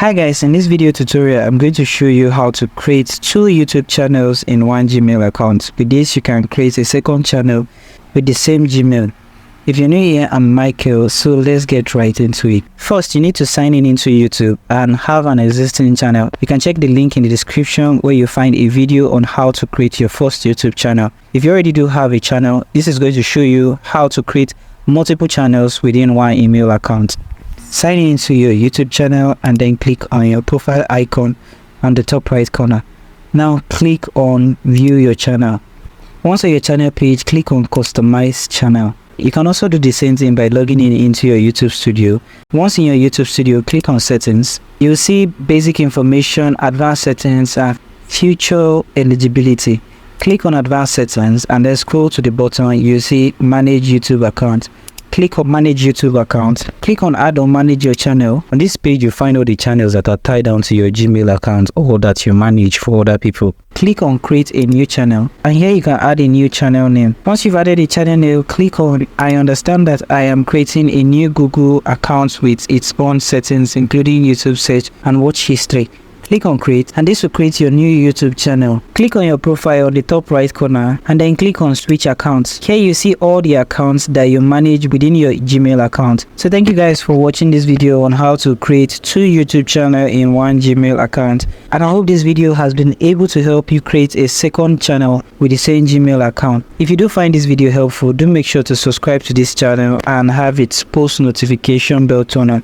Hi guys, in this video tutorial I'm going to show you how to create 2 YouTube channels in one Gmail account. With this you can create a second channel with the same Gmail. If you're new here, I'm Michael, so let's get right into it. First, you need to sign in into YouTube and have an existing channel. You can check the link in the description where you find a video on how to create your first YouTube channel. If you already do have a channel, this is going to show you how to create multiple channels within one email account. Sign in to your YouTube channel and then click on your profile icon on the top right corner. Now click on view your channel. Once on your channel page, click on customize channel. You can also do the same thing by logging in into your YouTube studio. Once in your YouTube studio, click on settings. You'll see basic information, advanced settings and future eligibility. Click on advanced settings and then scroll to the bottom. You'll see manage YouTube account. Click on manage YouTube account. Click on add or manage your channel. On this page you'll find all the channels that are tied down to your Gmail account or that you manage for other people. Click on create a new channel and here you can add a new channel name. Once you've added a channel name, click on I understand that I am creating a new Google account with its own settings including YouTube search and watch history. Click on create and this will create your new YouTube channel. Click on your profile on the top right corner and then click on switch accounts. Here you see all the accounts that you manage within your Gmail account. So thank you guys for watching this video on how to create 2 YouTube channels in one Gmail account. And I hope this video has been able to help you create a second channel with the same Gmail account. If you do find this video helpful, do make sure to subscribe to this channel and have its post notification bell turned on.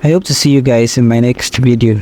I hope to see you guys in my next video.